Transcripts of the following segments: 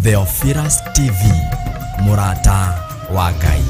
Theophilus TV, Murata wa Ngai.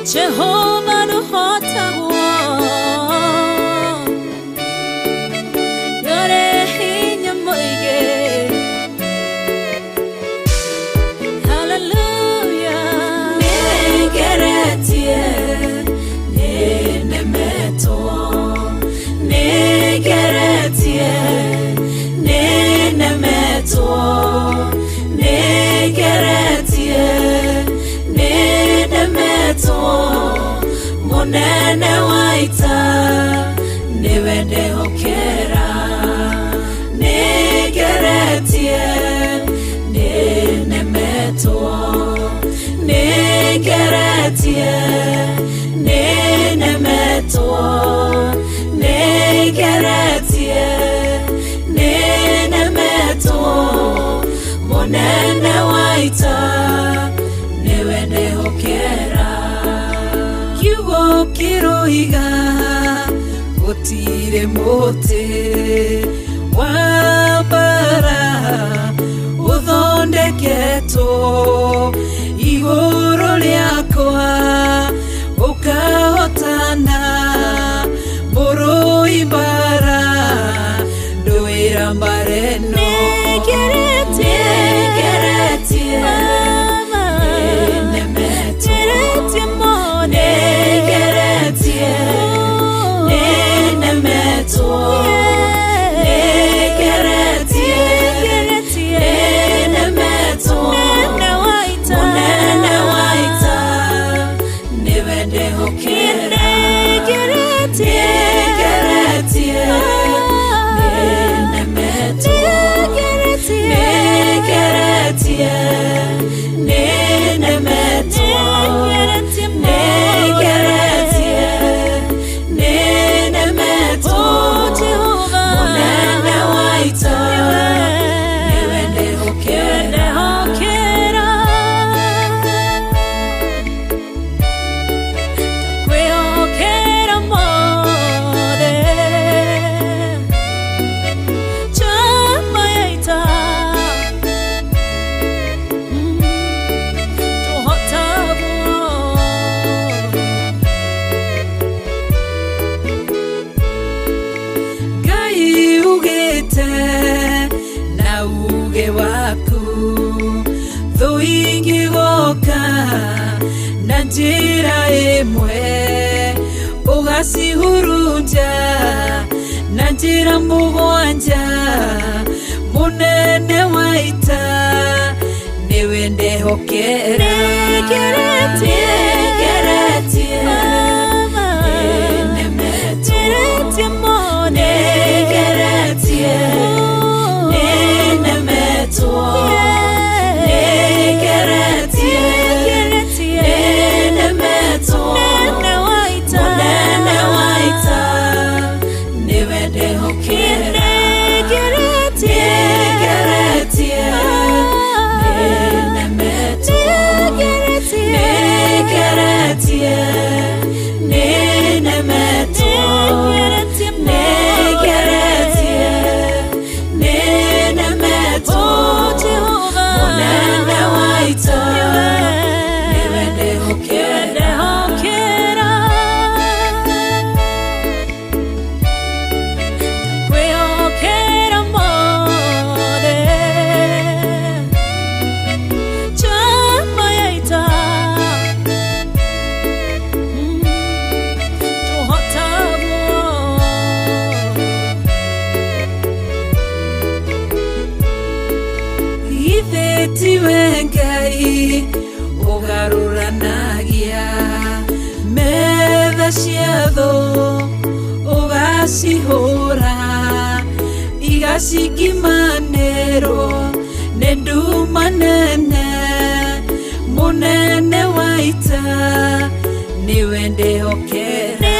Jehovah the hotter one, you're in your moige. Hallelujah. Negeretie, nenemeto, negeretie, nenemeto, negeretie, nenemeto. Monene waita niwende hokera negeretie nenemeto negeretie nenemeto negeretie nenemeto monene waita niwende hokera kiroiga gutire mote wabara uthondeketo iguru ria ingigoka na njĩra ĩmwe ũgacihurunja na njĩra mũgwanja mũnene wa ita nĩwe ndehokera nĩngeretie Ngai ugaruranagia metha cia thũ ugacihũra igacikimanĩrwo nĩ nduma nene mũnene wa ita nĩwe ndĩhokera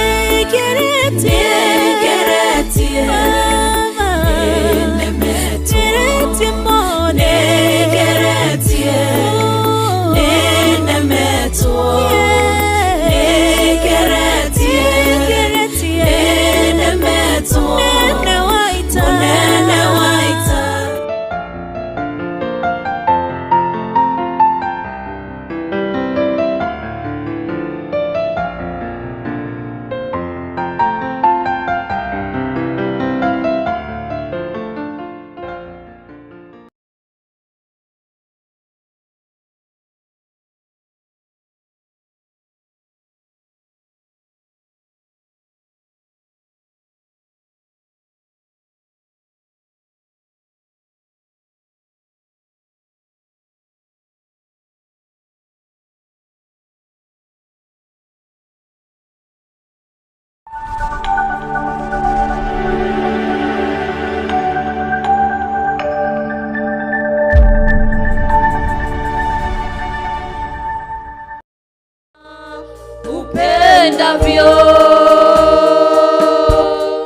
upendavyo.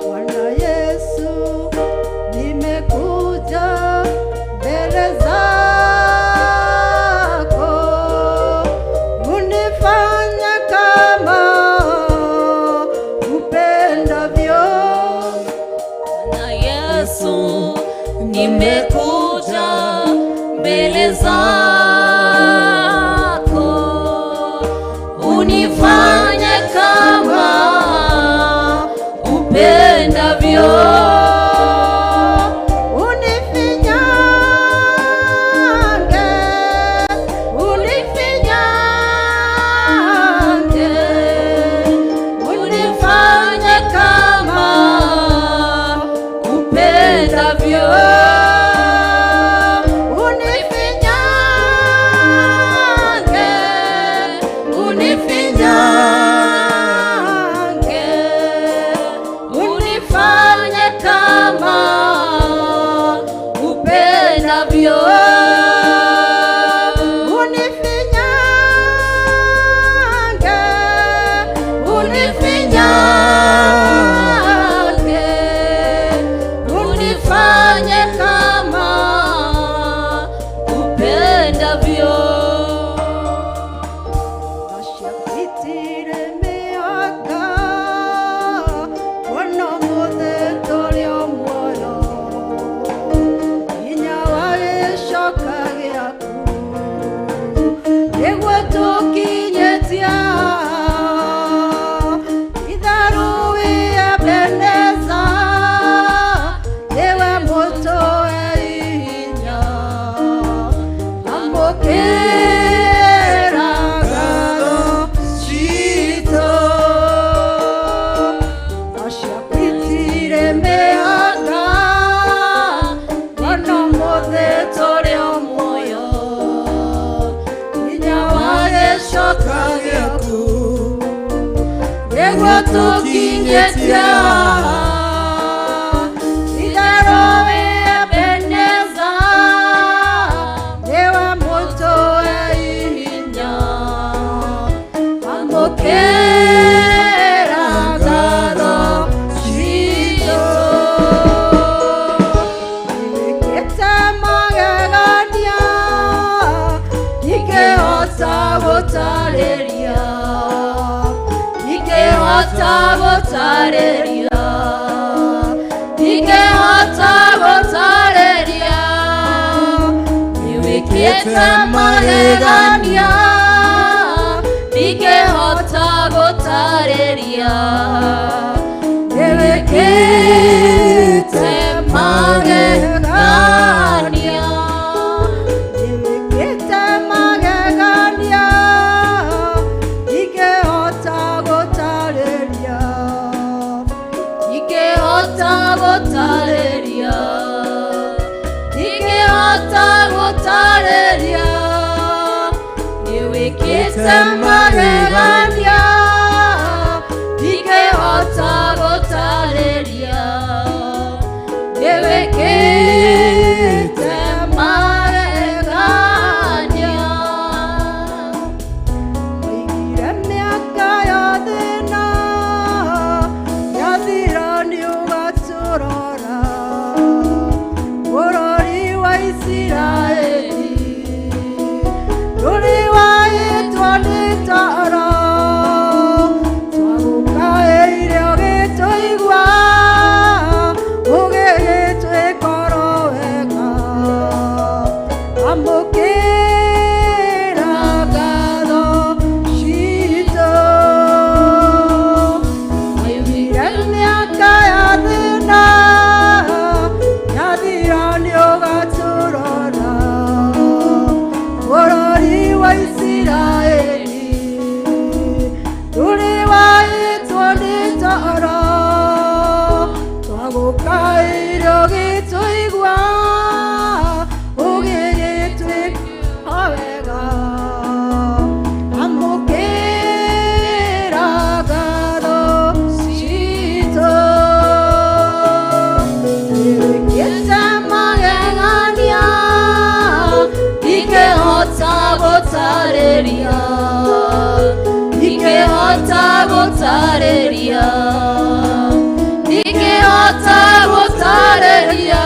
Bwana Yesu, nimekuja mbele zako, unifanya kama upendavyo. Bwana Yesu, nimekuja mbele zako, unifanye kama upendavyo. Unifanye kama upendavyo. Okay. agano rito ashapitire meanga wana mothe tore omoyo inya wae shokageku egwa tukinyetia idarowe beneza dewa moto einya amokera gado chito iketa magania ike otabotareria ike otabotareria ike otabotareria iwiketa magania ike otabotareria iwiketa magania iwiketa magania ike otabotareria ike otabotareria ike otabotareria iwiketa magania ike otabotareria iwiketa magania oigire miaka ya thina yathira nĩ ũgatũrora bũrũri wa Isiraeli ndũrĩ wahĩtwo nĩ toro twagũkaĩire ũgĩtũigua ũgĩgĩtwĩkoro wega amũkĩra ngatho citũ oigire mĩaka ya thĩna yathira nĩ ũgatũrora bũrũri wa Isiraeli ndũrĩ wahĩtwo nĩ toro twagũkaĩire ũgĩtũigua ũgĩgĩtwĩka wega amũkĩra ngatho citũ iwiketa magegania ike otabotareria ike otabotareria ike otabotareria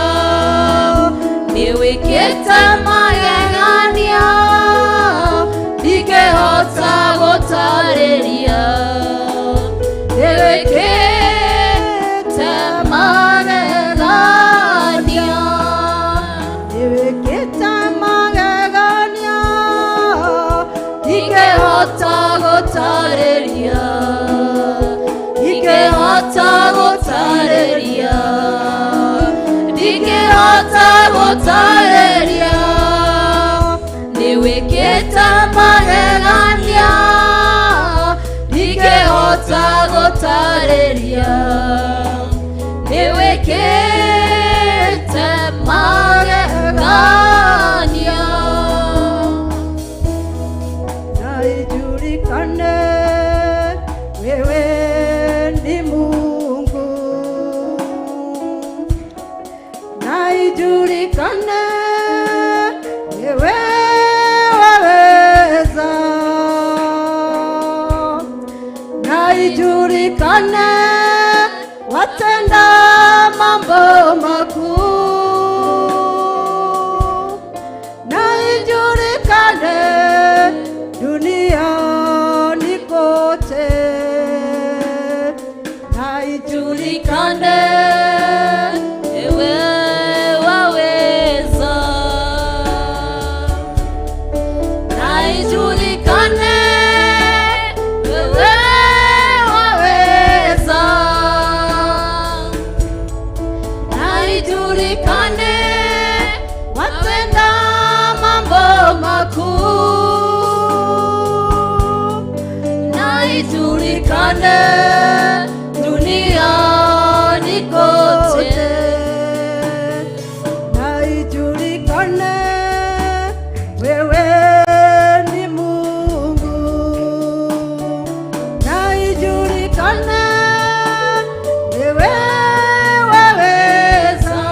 iwiketa magegania ike otabotareria iwiketa magegania iwiketa magegania ike otabotareria ike otabotareria ike otabotareria iwiketa magegania ike otabotareria iwiketa magegania na ijulikane wewe ni Mungu na ijulikane wewe waweza na ijulikane watenda mambo makuu na ijulikane duniani kote na ijulikane wewe waweza na ijulikane wewe waweza na ijulikane watenda mambo makuu ijulikane duniani kote, na ijulikane wewe ni Mungu, na ijulikane wewe waweza,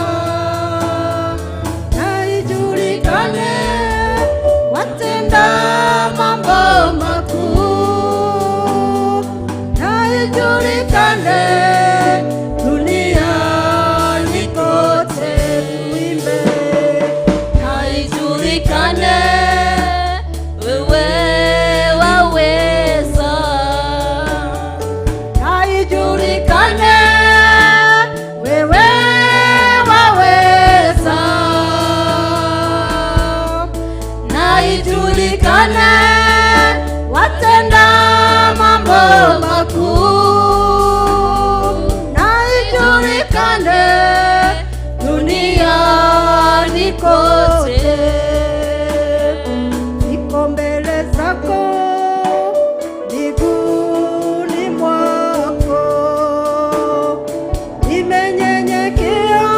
na ijulikane watenda mambo makuu, na ijulikane duniani kote. Tuimbe. na ijulikane wewe waweza, Na ijulikane wewe waweza, na ijulikane watenda mambo makuu, na ijulikane duniani kote. Niko mbele zako miguuni mwako, nimenyenyekea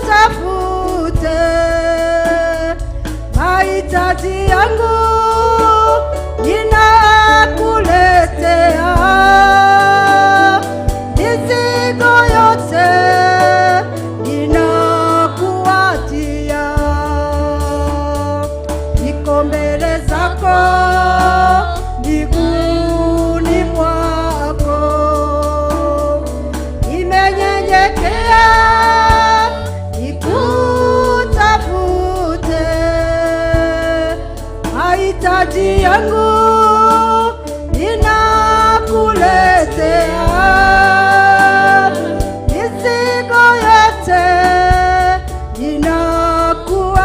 nikutafute, mahitaji yangu ninakuletea, mizigo yote ninakuachia. Niko mbele zako miguuni mwako, nimenyenyekea nikutafute, mahitaji yangu ninakuletea, mizigo yote ninakuachia.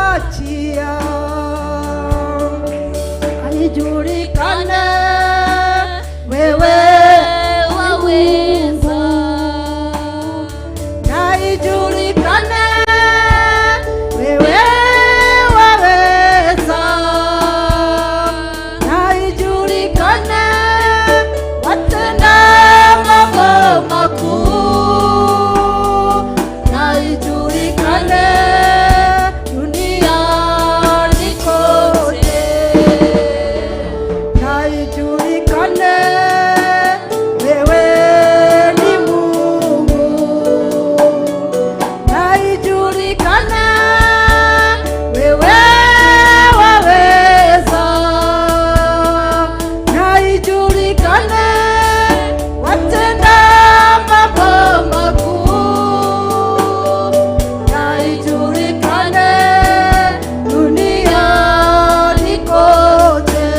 Ijulikane wewe waweza, na ijulikane wewe waweza, na ijulikane watenda mambo makuu, na ijulikane duniani kote, na ijulikane wewe ni Mungu, na ijulikane wewe waweza, na ijulikane watenda mambo makuu, na ijulikane duniani kote,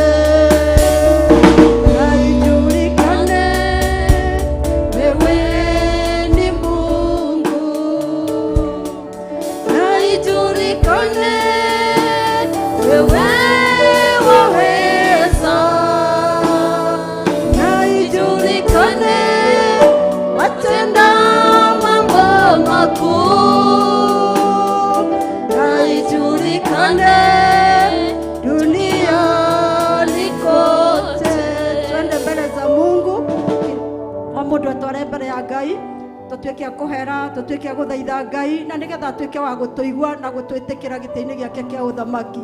na ijulikane wewe ni Mungu, na ijulikane wewe waweza, na ijulikane watenda mambo makuu, na ijulikane duniani kote. Twende mbele za Mungu, o mundu atware mbere ya Ngai, tutuike a kuhera, tutuike a guthaitha Ngai, na nigetha atuike wa gutuigua na gutwitikira giti-ini giake kia uthamaki.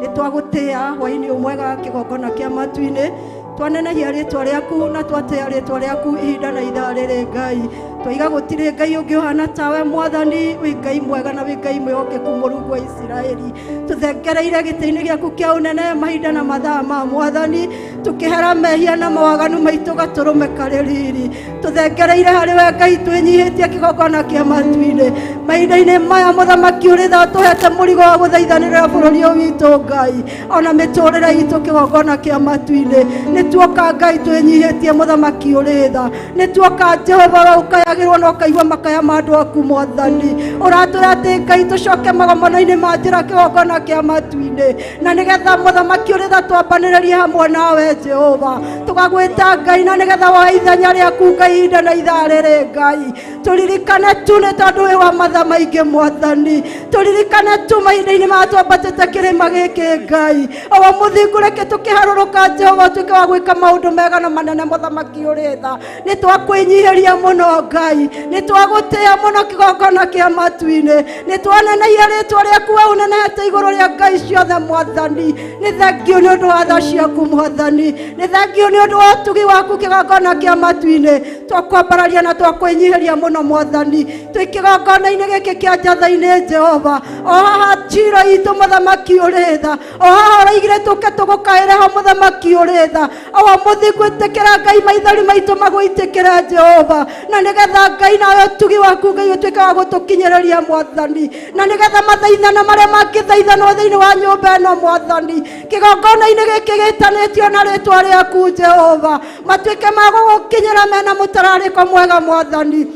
Ni twagutia hwaini umwega kigongona kia matu-ini, twanenehia ritwa riaku na twatia ritwa riaku ihinda na ithaa riri Ngai. Twaiga gutiri Ngai ungi uhana tawe Mwathani, wi Ngai mwega na wi Ngai mwihokeku, Mũrungu wa Isiraeli. Tuthengereire giti-ini giaku kia unene mahinda na mathaa ma Mwathani, tukihera mehia na mawaganu maitu gaturumika riri. Tuthengereire hariwe Ngai twinyihitie kigongona kia matu-ini mahinda-ini maya Muthamaki uri tha tuhete murigo wa guthaithanirira bururi uyu witu Ngai, ona miturire itu kigongona kia matu-ini. Ni tuoka Ngai twinyihitie Muthamaki uri tha, ni tuoka Jehova ukayagirwo na ukaigua makaya ma andu aku Mwathani. Uratwira ati Ngai tucoke magomano-ini ma njira kigongona kia matu-ini, na nigetha Muthamaki uri tha twambaniririe hamwe nawe Jehova, tugagwita Ngai na nigetha wa ithenya rĩaku Ngai inda na ithaa rĩrĩ Ngai turirikane tu nĩ tondũ wĩ wa matha maingĩ Mwathani turirikane tu mahinda-inĩ matwambatĩte kĩrĩma gĩkĩ Ngai o wa mũthingu reke tũkĩharũrũka Jehova tuĩke wa gwĩka maũndũ mega na manene mũthamaki ũrĩ tha nĩ twakwĩnyihĩria mũno Ngai nĩ twagũtĩĩa mũno kĩgongona kĩa matu-inĩ nĩ twaneneire rĩtwa rĩaku we ũnenehete igũrũ rĩa Ngai ciothe Mwathani nĩ thengio nĩ ũndũ wa tha ciaku Mwathani nĩ thengio nĩ ũndũ wa ũtugi waku kĩgongona kĩa matu-inĩ twakwambararia na twakwĩnyihĩria mũno Mwathani twĩ kĩgongona-inĩ gĩkĩ kĩa njatha-inĩ Jehova o haha njiro itũ mũthamaki ũrĩ tha o haha ũraigire tũke tũgũkaĩre ho mũthamaki ũrĩ tha o wa mũthingu ĩtĩkĩra Ngai maithori maitũ magũitĩkĩre Jehova na nĩgetha Ngai nawe ũtugi waku Ngai ũtuĩke wa gũtũkinyĩrĩria Mwathani na nĩgetha mathaithana marĩa mangĩthaithanwo thĩinĩ wa nyũmba ĩno Mwathani kĩgongona-inĩ gĩkĩ gĩtanĩtio na rĩtwa rĩaku Jehova matuĩke ma gũgũkinyĩra mena mũtararĩko mwega Mwathani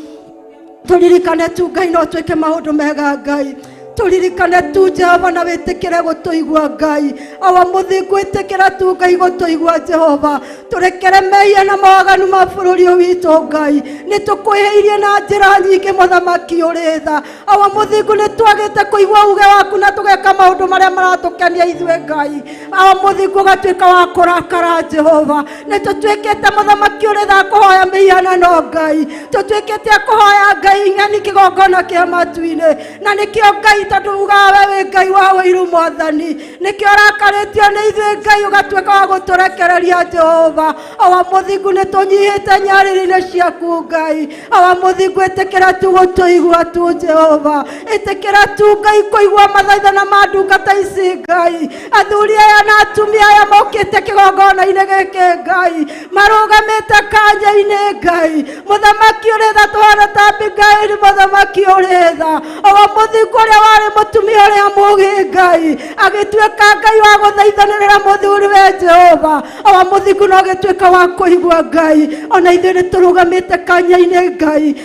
turirikane tu Ngai no twĩke maũndũ mega Ngai turirikane tu Jehova na wĩtĩkĩre gũtũigua Ngai o wa mũthingu ĩtĩkĩra tu Ngai gũtũigua Jehova tũrekere mehia na mawaganu ma bũrũri ũyũ witũ Ngai nĩ tũkwĩhĩirie na njĩra nyingĩ mũthamaki ũrĩ tha o wa mũthingu nĩ twagĩte kũigua uge waku na tũgeka maũndũ marĩa maratũkenia ithuĩ Ngai o wa mũthingu ũgatuĩka wa kũrakara Jehova nĩ tũtuĩkĩte mũthamaki ũrĩ tha kũhoya mĩhianano Ngai tũtuĩkĩte kũhoya Ngai ng'eni kĩgongona kĩa matu-inĩ na nĩkĩo Ngai tondũ ugaga we Ngai wa wĩiru Mwathani nĩkĩo rakarĩtio nĩ ithuĩ Ngai ũgatuĩka wa gũtũrekereria Jehova o wa mũthingu nĩ tũnyihĩte nyarĩrĩ-inĩ ciaku Ngai o wa mũthingu ĩtĩkĩra tu gũtũigua tu Jehova ĩtĩkĩra tu Ngai kũigua mathaithana ma ndungata ici Ngai athuri aya na atumia aya mokĩte kĩgongona-inĩ gĩkĩ Ngai marũgamĩte kanya-inĩ Ngai mũthamaki ũrĩ tha tũhana ta Abigaili mũthamaki ũrĩ tha o wa mũthingu ũrĩa warĩ mũtumia ũrĩa mũũgĩ Ngai agĩtuĩka Ngai wa gũthaithanĩrĩra mũthuri we Jehova o wa mũthingu no gĩtuĩka wa kũigua Ngai ona ithuĩ nĩ tũrũgamĩte kanya-inĩ Ngai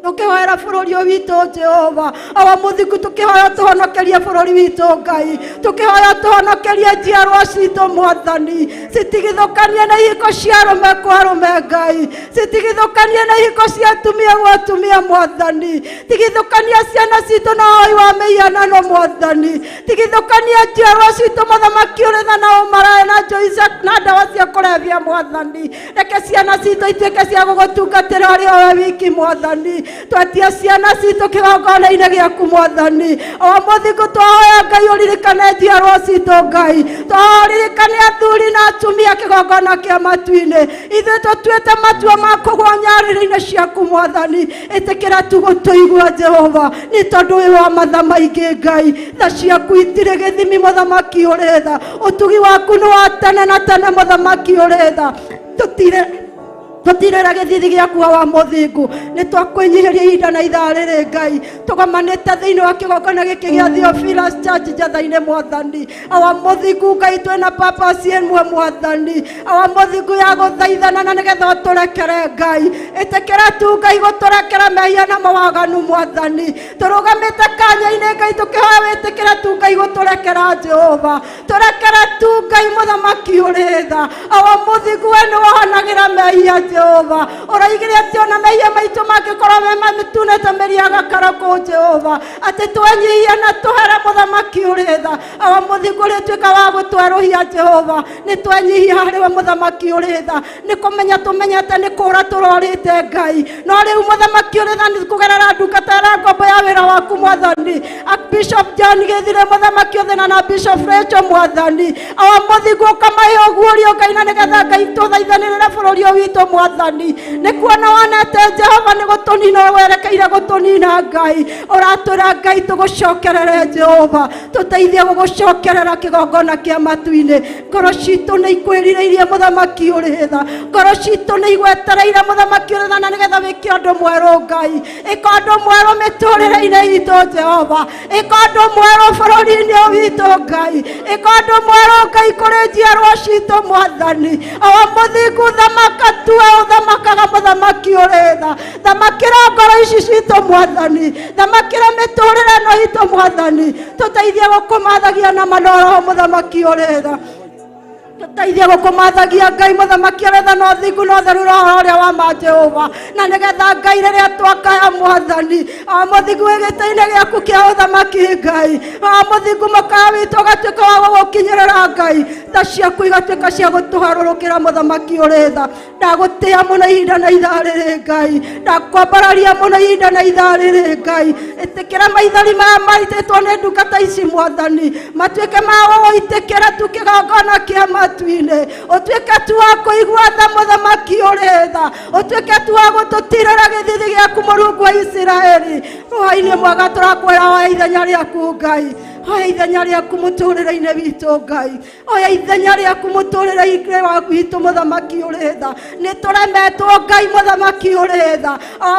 tũkĩhoera bũrũri ũyũ witũ Jehova o wa mũthingu tũkĩhoya tũhonokerie bũrũri witũ Ngai tũkĩhoya tũhonokerie njiarwa citũ Mwathani citigithũkanie na ihiko cia arũme kwa arũme Ngai citigithũkanie na ihiko cia atumia gwa atumia Mwathani tigithũkania ciana citũ na woi wa mĩhianano Mwathani tigithũkania njiarwa citũ mũthamaki ũrĩ tha na ũmaraya na njũi na ndawa cia kũrebia Mwathani reke ciana citũ ituĩke cia gũgũtungatĩra arĩ o we wiki Mwathani twatia ciana citũ kĩgongona-inĩ gĩaku Mwathani o wa mũthingu twahoya Ngai ũririkane njiarwa citũ Ngai twaririkane athuri na atumia kĩgongona kĩa matu-inĩ ithuĩ tũtuĩte matua ma kũgwa nyarĩrĩ-inĩ ciaku Mwathani ĩtĩkĩra tu gũtũigua Jehova nĩ tondũ wĩ wa matha maingĩ Ngai tha ciaku itirĩ gĩthimi mũthamaki ũrĩ tha ũtugi waku nĩ wa tene na tene mũthamaki ũrĩ tha tũtirĩra gĩthithi gĩaku wa mũthingu nĩ twakwĩnyihĩria ihinda na ithaa rĩrĩ Ngai tũgomanĩte thĩinĩ wa kĩgongona gĩkĩ gĩa Theophilus Church njatha-inĩ Mwathani o wa mũthingu Ngai twĩna purpose ĩmwe Mwathani o wa mũthingu ya gũthaithana na nĩgetha ũtũrekere Ngai ĩtĩkĩra tu Ngai gũtũrekera mehia na mawaganu Mwathani tũrũgamĩte kanya-inĩ Ngai tũkĩhoya wĩtĩkĩra tu Ngai gũtũrekera Jehova tũrekere tu Ngai mũthamaki ũrĩ tha o wa mũthingu we nĩ wohanagĩra mehia Jehova ũraigire atĩ ona mehia maitũ mangĩkorwo me matune ta mĩri ya gakarakũ Jehova atĩ twenyihie na tũhere mũthamaki ũrĩ tha o wa mũthingu ũrĩtuĩka wa gũtwerũhia Jehova nĩ twenyihie harĩ we mũthamaki ũrĩ tha nĩ kũmenya tũmenyete nĩ kũũra tũrorĩte Ngai no rĩu mũthamaki ũrĩ tha nĩ kũgerera ndungata ya ngombo ya wĩra waku Mwathani Bishop John Gĩthire mũthamaki ũthĩna na Bishop Rachel Mwathani o wa mũthingu ũkamahe ũguũrio Ngai na nĩgetha Ngai tũthaithanĩrĩre bũrũri ũyũ witũ Mwathani nĩ kuona wonete Jehova nĩ gũtũnina werekeire gũtũnina Ngai ũratwĩra Ngai tũgũcokerere Jehova tũteithie gũgũcokerera kĩgongona kĩa matu-inĩ ngoro citũ nĩ ikwĩrirĩirie mũthamaki ũrĩ tha ngoro citũ nĩ igwetereire mũthamaki ũrĩ tha na nĩgetha wĩke ũndũ mwerũ Ngai ĩka ũndũ mwerũ mĩtũrĩre-inĩ itũ Jehova ĩka ũndũ mwerũ bũrũri-inĩ ũyũ witũ Ngai ĩka ũndũ mwerũ Ngai kũrĩ njiarwa citũ Mwathani o wa mũthingu thamaka tu ũthamakaga mũthamaki ũrĩ tha thamakĩra ngoro ici citũ Mwathani thamakĩra mĩtũrĩre ĩno itũ Mwathani tũteithie gũkũmathagia na manoro mũthamaki ũrĩ tha Tũteithie gũkũmathagia Ngai mũthamaki aretha no thingu no theru roho ũrĩa wa ma Jehova, na nĩgetha Ngai rĩrĩa twakaya Mwathani mũthingu gĩtĩ-inĩ gĩaku kĩa ũthamaki Ngai, mũthingu mũkaya witũ ũgatuĩka wa gũgũkinyĩrĩra Ngai, tha ciaku igatuĩka cia gũtũharũrũkĩra mũthamaki ũrĩ tha. Ndagũtĩa mũno ihinda na ithaa rĩrĩ Ngai, ndakwambararia mũno ihinda na ithaa rĩrĩ Ngai. Ĩtĩkĩra maithori maya maitĩtwo nĩ ndungata ici Mwathani matuĩke ma gũgũitĩkĩra tu kĩgongona kĩa matu-inĩ, ũtuĩke tu wa kũigua tha mũthamaki ũrĩ tha, ũtuĩke tu wa gũtũtirĩra gĩthithi gĩaku Mũrungu wa Isiraeli. Rũha-inĩ mwega tũrakwĩra oya ithenya rĩaku Ngai, oya ithenya rĩaku mũtũrĩre-inĩ witũ Ngai, oya ithenya rĩaku mũtũrĩre-inĩ witũ mũthamaki ũrĩ tha. Nĩ tũremetwo Ngai mũthamaki ũrĩ tha,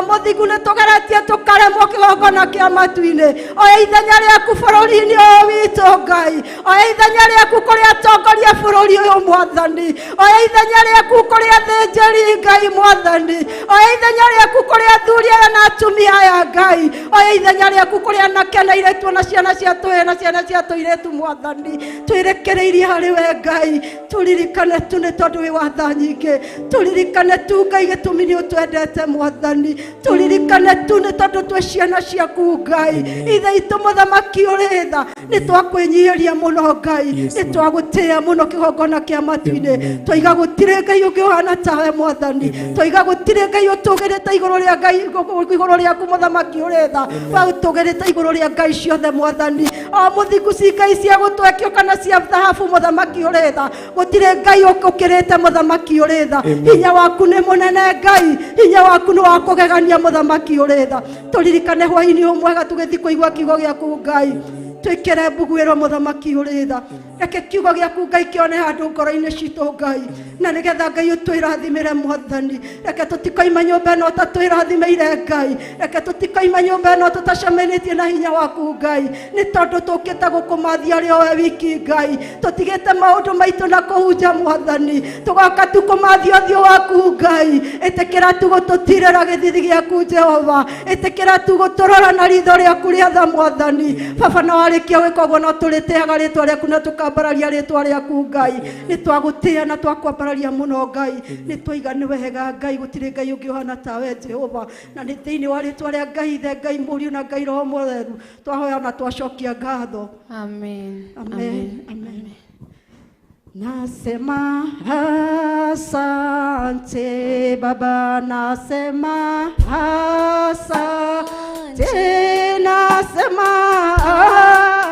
mũthingu nĩ tũgeretie tũkaremwo kĩgongona kĩa matu-inĩ, oya ithenya rĩaku bũrũri-inĩ ũyũ witũ Ngai, oya ithenya rĩaku kũrĩ atongoria bũrũri ũyũ Mwathani, oya ithenya rĩaku kũrĩ athĩnjĩri Ngai Mwathani, oya ithenya rĩaku kũrĩ athuri aya na atumia aya Ngai, oya ithenya rĩaku kũrĩ anake na airĩtu na ciana cia tũhĩĩ na ciana cia tũirĩtu Mwathani. Twĩrekereirie harĩ we Ngai, tũririkane tu nĩ tondũ wĩ wa tha nyingĩ, tũririkane tu Ngai gĩtũmi nĩ ũtwendete Mwathani, tũririkane tu nĩ tondũ twĩ ciana ciaku Ngai. Ithe itũ mũthamaki ũrĩ tha, nĩ twakwĩnyihĩria mũno Ngai, nĩ twagũtĩĩa mũno kĩgongona kĩa matu-inĩ, twoiga gũtirĩ Ngai ũngĩ ũhana tawe Mwathani, twoiga gũtirĩ Ngai ũtũgĩrĩte igũrũ rĩa Ngai, igũrũ rĩaku mũthamaki ũrĩ tha, wa ũtũgĩrĩte igũrũ rĩa Ngai ciothe Mwathani. Mũthingu ci Ngai cia gũtwekio kana cia thahabu mũthamaki ũrĩ tha, gũtirĩ Ngai ũkĩrĩte mũthamaki ũrĩ tha. Hinya waku nĩ mũnene Ngai, hinya waku nĩ wa kũgegania mũthamaki ũrĩ tha. Tũririkane hwaĩ-inĩ ũmwega tũgĩthiĩ kũigua kiugo gĩaku Ngai, twĩkĩre mbuguĩro mũthamaki ũrĩ tha. Reke kiugo gĩaku Ngai kĩone handũ ngoro-inĩ citũ Ngai, na nĩgetha Ngai ũtwĩrathimĩre Mwathani. Reke tũtikoima nyũmba ĩno ũtatwĩrathimeire Ngai, reke tũtikoima nyũmba ĩno tũtacemanitie na hinya waku Ngai, nĩ tondũ tũkĩte gũkũmathia arĩ o we wiki Ngai. Tũtigĩte maũndũ maitũ na kũhunja Mwathani, tũgoka tu kũmathia ũthiũ waku Ngai. Ĩtĩkĩra tu gũtũtirĩra gĩthithi gĩaku Jehova, ĩtĩkĩra tu gũtũrora na ritho rĩaku rĩa tha Mwathani. Baba no warĩkia gwĩka ũguo no tũrĩtĩaga rĩtwa rĩaku na tũkambararia rĩtwa rĩaku Ngai. Nĩ twagũtĩĩa na twakwambararia mũno Ngai, nĩ twoiga nĩ wega Ngai, gũtirĩ Ngai ũngĩ ũhana tawe Jehova, na nĩ thĩinĩ wa rĩtwa rĩa Ngai Ithe, Ngai Mũriũ na Ngai Roho Mũtheru twahoya na twacokia ngatho. Amen. Amen. Amen. Nasema asante Baba, nasema asante, nasema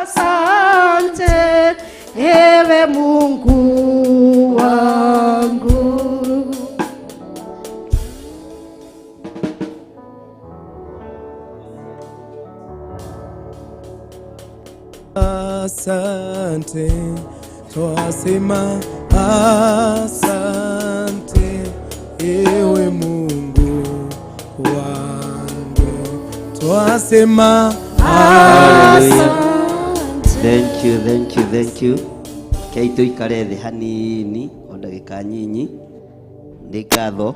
asante ewe Mungu wangu. Asante, twasema asante ewe Mungu wangu, twasema asante. Thank you, thank you, thank you. Kei tuikare thĩ hanini o ndagĩka nyinyi, nĩ ngatho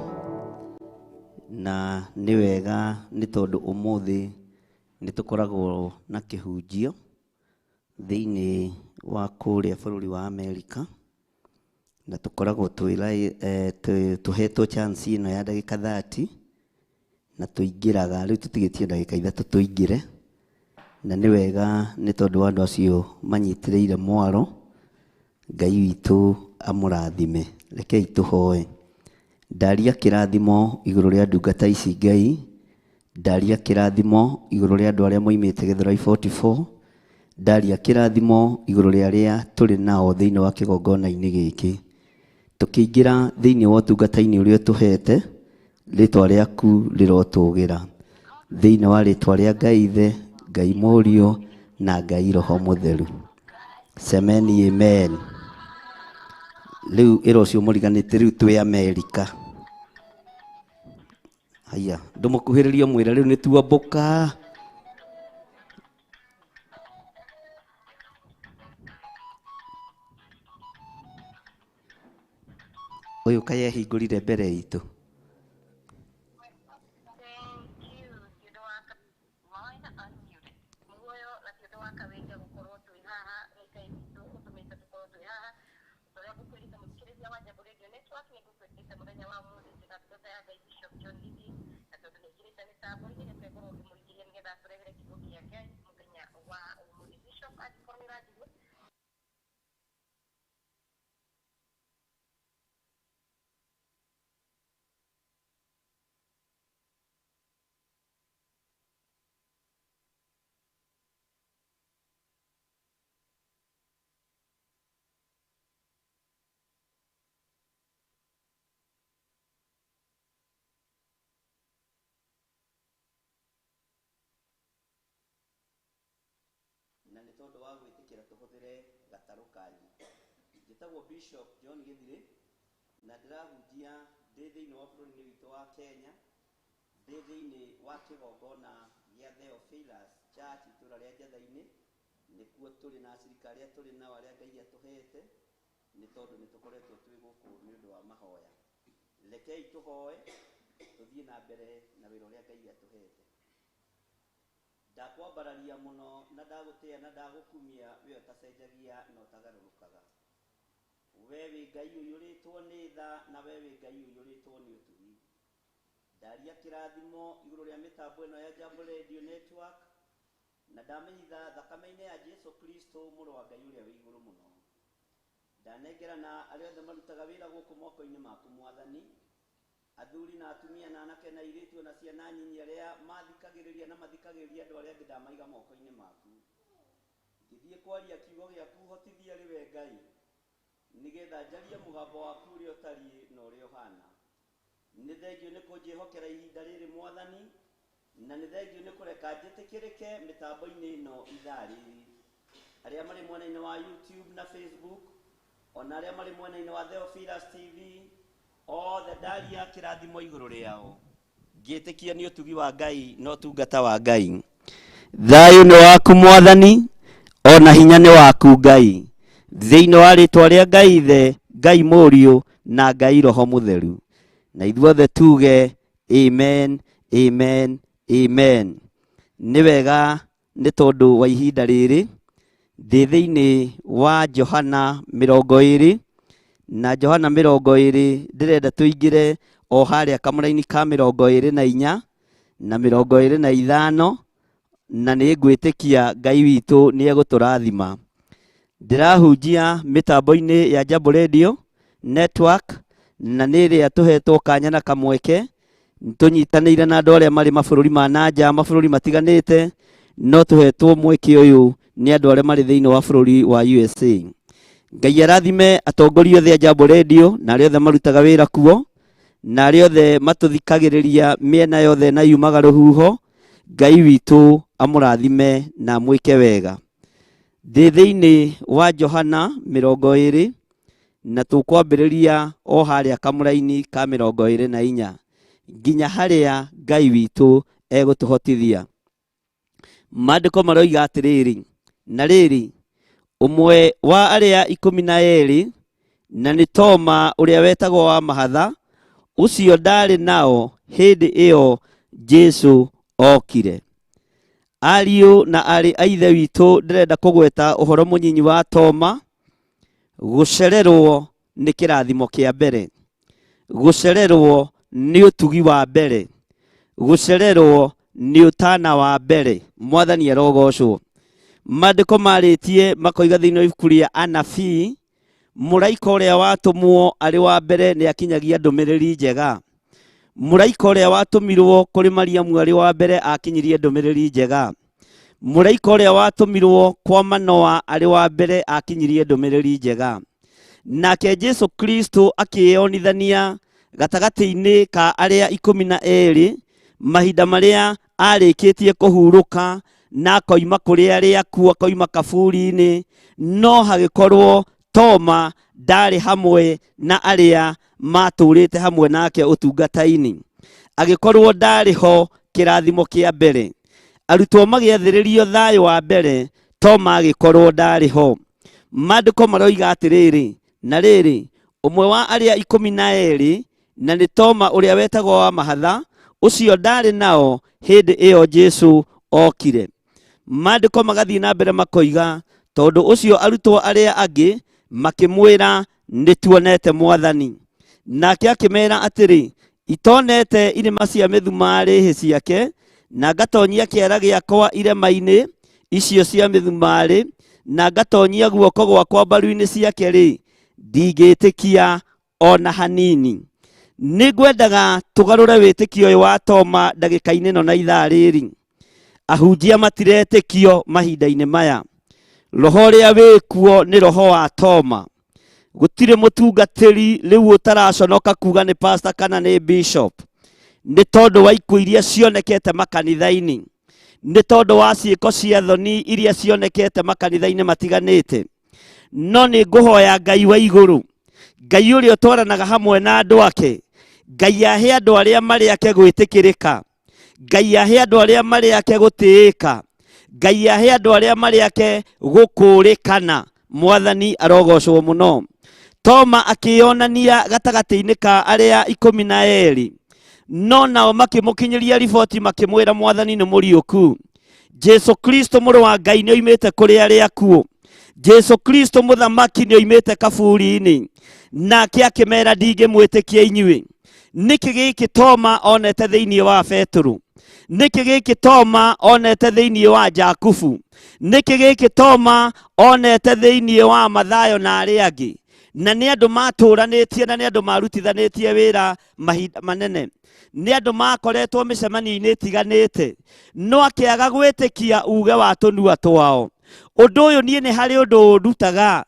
na nĩ wega nĩ tondũ ũmũthĩ nĩ tũkoragwo na kĩhunjio thĩinĩ wa kũrĩa bũrũri wa Amerika, na tũkoragwo tũhetwo chance ĩno ya ndagĩka 30 na tũingĩraga rĩu tũtigĩtie ndagĩka ithatũ tũingĩre, na nĩ wega nĩ tondũ wa andũ acio manyitĩrĩire mwaro. Ngai witũ amũrathime. Rekei tũhoe. Ndaria kĩrathimo igũrũ rĩa ndungata ici Ngai, ndaria kĩrathimo igũrũ rĩa andũ arĩa moimĩte Gĩthũrai 44, ndaria kĩrathimo igũrũ rĩa arĩa tũrĩ nao thĩinĩ wa kĩgongona-inĩ gĩkĩ. Tũkĩingĩra thĩinĩ wa ũtungata-inĩ ũrĩa tũhete, rĩtwa rĩaku rĩrotũgĩra thĩinĩ wa rĩtwa rĩa Ngai Ithe, Ngai Mũriũ na Ngai Roho Mũtheru. Semeni amen. Rĩu ĩrocio mũriganĩte rĩu twĩ Amerika. Haya, ndũmũkuhĩrĩrie mwĩra rĩu nĩ tuambũka. Ũyũ kaĩ ehingũrire mbere itũ. nĩngũkwĩtĩte mũthenya wa ũmũthĩ tũgatũtha ya Bishop John Gidi na tondũ nĩaingĩrĩte mĩtambo-inĩ nĩtwĩgũrwo ũkĩmũringĩria nĩgetha tũrehere kiugo gĩa Ngai mũthenya wa ũmũthĩ. Bishop angĩkorwo nĩũranjigua. na nĩ tondũ wa gwĩtĩkĩra tũhũthĩre gatarũ kanyu. Njĩtagwo Bishop John Githiri na ndĩrahunjia ndĩ thĩinĩ wa bũrũri-inĩ witũ wa Kenya, ndĩ thĩinĩ wa kĩgongona gĩa Theophilus Church itũũra rĩa Njatha-inĩ. Nĩkuo tũrĩ na acirika arĩa tũrĩ nao arĩa Ngai atũhete, nĩ tondũ nĩ tũkoretwo twĩ gũkũ nĩ ũndũ wa mahoya. Rekei tũhoe tũthiĩ na mbere na wĩra ũrĩa Ngai atũhete. Ndakwambararia mũno na ndagũtĩa na ndagũkumia we ũtacenjagia na ũtagarũrũkaga. We wĩ Ngai ũiyũrĩtwo nĩ tha na we wĩ Ngai ũiyũrĩtwo nĩ ũtugi. Ndaria kĩrathimo igũrũ rĩa mĩtambo ĩno ya Jambo Radio Network na ndamenyitha thakame-inĩ ya Jesu Kristo mũrũ wa Ngai ũrĩa wĩ igũrũ mũno. Ndanengerana arĩa othe marutaga wĩra gũkũ moko-inĩ maku Mwathani, athuri na atumia na anake na airĩtu na ciana nyinyi arĩa mathikagĩrĩria na mathikagĩrĩria andũ arĩa angĩ ndamaiga moko-inĩ maku. Ngĩthiĩ kwaria kiugo gĩaku hotithia rĩwe Ngai, nĩgetha njarie mũgambo waku ũrĩa ũtariĩ na ũrĩa ũhana. Nĩ thengio nĩ kũnjĩhokera ihinda rĩrĩ Mwathani, na nĩ thengio nĩ kũreka njĩtĩkĩrĩke mĩtambo-inĩ ĩno ithaa rĩrĩ. Arĩa marĩ mwena-inĩ wa YouTube na Facebook, ona arĩa marĩ mwena-inĩ wa Theophilus TV, othe ndaria kĩrathimo igũrũ rĩao. Ngĩtĩkia nĩ ũtugi wa Ngai no tungata wa Ngai. Thayũ nĩ waku Mwathani, ona hinya nĩ waku Ngai. Thĩinĩ wa rĩĩtwa rĩa Ngai Ithe, Ngai Mũriũ na Ngai Roho Mũtheru. Na ithuothe tuge amen, amen, amen. Nĩ wega nĩ tondũ wa ihinda rĩrĩ ndĩ thĩinĩ wa Johana 20 na Johana 20 ndĩrenda tũingĩre o harĩa kamũra-inĩ ka 24 na 25 na nĩ ngwĩtĩkia Ngai witũ nĩ egũtũrathima. Ndĩrahunjia mĩtambo-inĩ ya Jambo Radio Network na nĩ ĩrĩa tũhetwo kanya na kamweke tũnyitanĩire na andũ arĩa marĩ mabũrũri ma nanja, mabũrũri matiganĩte, no tũhetwo mweke ũyũ nĩ andũ arĩa marĩ thĩinĩ wa bũrũri wa USA. Ngai arathime atongoria othe a Jambo Radio na arĩa othe marutaga wĩra kuo na arĩa othe matũthikagĩrĩria mĩena yothe na yumaga rũhuho. Ngai witũ amũrathime na mwĩke wega. Ndĩ thĩinĩ wa Johana 20 na tũkwambĩrĩria o harĩa kamũra-inĩ ka 24 nginya harĩa Ngai witũ egũtũhotithia. Maandĩko maroiga atĩrĩrĩ, na rĩrĩ ũmwe wa arĩa 12 na nĩ Toma ũrĩa wetagwo wa mahatha, ũcio ndarĩ nao hĩndĩ ĩyo Jesu okire. Ariũ na arĩ a Ithe witũ, ndĩrenda kũgweta ũhoro mũnyinyi wa Toma. Gũcererwo nĩ kĩrathimo kĩa mbere. Gũcererwo nĩ ũtugi wa mbere. Gũcererwo nĩ ũtana wa mbere. Mwathani arogocwo. Maandĩko marĩtie makoiga thĩinĩ wa ibuku rĩa Anabii, mũraika ũrĩa watũmwo arĩ wa mbere nĩ akinyagia ndũmĩrĩri njega. Mũraika ũrĩa watũmirwo kũrĩ Mariamu arĩ wa mbere akinyirie ndũmĩrĩri njega. Mũraika ũrĩa watũmirwo kwa Manoa arĩ wa mbere akinyirie ndũmĩrĩri njega. Nake Jesu Kristo akĩyonithania gatagatĩ-inĩ ka arĩa 12 mahinda marĩa arĩkĩtie kũhurũka na akoima kũrĩ arĩa akuũ, akoima kaburi-inĩ, no hagĩkorwo Toma ndarĩ hamwe na arĩa matũrĩte hamwe nake ũtungata-inĩ. Agĩkorwo ndarĩ ho kĩrathimo kĩa mbere. Arutwo magĩathĩrĩrio thayũ wa mbere, Toma agĩkorwo ndarĩ ho. Maandĩko maroiga atĩrĩrĩ, na rĩrĩ ũmwe wa arĩa 12 na nĩ Toma ũrĩa wetagwo wa mahatha, ũcio ndarĩ nao hĩndĩ ĩyo Jesu okire. Maandĩko magathiĩ na mbere makoiga, tondũ ũcio arutwo arĩa angĩ makĩmwĩra, nĩ tuonete Mwathani. nake akĩmera atĩrĩ, itonete irĩma cia mĩthumarĩ hĩ ciake, na ngatonyia kĩara gĩakwa irĩma-inĩ icio cia mĩthumarĩ, na ngatonyia guoko gwakwa mbaru-inĩ ciake-rĩ, ndingĩtĩkia ona hanini. Nĩngwendaga tũgarũre wĩtĩkio ũyũ wa Toma ndagĩka-inĩ ĩno na ithaa rĩrĩ. Ahunjia matiretĩkio mahinda-inĩ maya. Roho ũrĩa wĩkuo nĩ roho wa Toma. Gũtirĩ mũtungatĩri rĩu ũtaraconoka kuga nĩ pastor kana nĩ bishop. Nĩ tondũ wa ikuũ iria cionekete makanitha-inĩ. Nĩ tondũ wa ciĩko cia thoni iria cionekete makanitha-inĩ matiganĩte. No nĩ ngũhoya Ngai wa igũrũ, Ngai ũrĩa ũtwaranaga hamwe na andũ ake, Ngai ahe andũ arĩa marĩ ake gwĩtĩkĩrĩka, Ngai ahe andũ arĩa marĩ ake gũtĩĩka, Ngai ahe andũ arĩa marĩ ake gũkũũrĩkana. Mwathani arogocwo mũno. Toma akĩonania gatagatĩ-inĩ ka arĩa 12, no nao makĩmũkinyĩria riboti makĩmwĩra Mwathani nĩ mũriũku. Jesu Kristo mũrũ wa Ngai nĩ oimĩte kũrĩ arĩa akuũ. Jesu Kristo mũthamaki nĩ oimĩte kaburi-inĩ. Nake akĩmera ndingĩmwĩtĩkia inyuĩ. Nĩkĩ gĩkĩ Toma onete thĩinĩ wa Petro? Nĩkĩ gĩkĩ Toma onete thĩinĩ wa Jakubu? Nĩkĩ gĩkĩ Toma onete thĩinĩ wa Mathayo na arĩa angĩ? Na nĩ andũ matũranĩtie na nĩ andũ marutithanĩtie wĩra mahinda manene. Nĩ andũ makoretwo mĩcemanio-inĩ ĩtiganĩte, no akĩaga gwĩtĩkia uge wa tũnua twao. Ũndũ ũyũ niĩ nĩ harĩ ũndũ ũndutaga.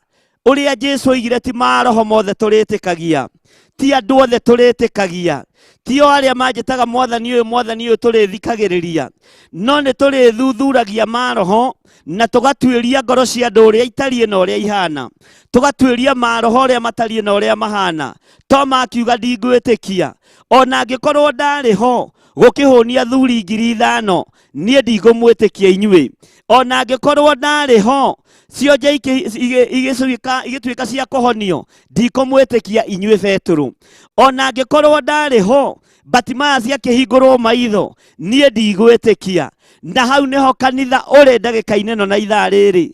Ũrĩa Jesu oigire ti maroho mothe tũrĩtĩkagia, ti andũ othe tũrĩtĩkagia, ti o arĩa manjĩtaga Mwathani ũyũ tũrĩthikagĩrĩria, no nĩ tũrĩthuthuragia maroho na tũgatuĩria ngoro cia andũ ũrĩa itariĩ na ũrĩa ihana, tũgatuĩria maroho ũrĩa matariĩ na ũrĩa mahana. Toma akiuga ndingwĩtĩkia, ona angĩkorwo ndarĩ ho gũkĩhũnia athuri 5,000, niĩ ndingĩmwĩtĩkia inyuĩ. Ona angĩkorwo ndarĩ ho cionje igĩtuĩka cia kũhonio, ndikũmwĩtĩkia inyuĩ Petro. Ona angĩkorwo ndarĩ ho Batimaya ciakĩhingũrwo maitho, niĩ ndigwĩtĩkia. Na hau nĩho kanitha ũrĩ ndagĩka-inĩ ĩno na ithaa rĩrĩ.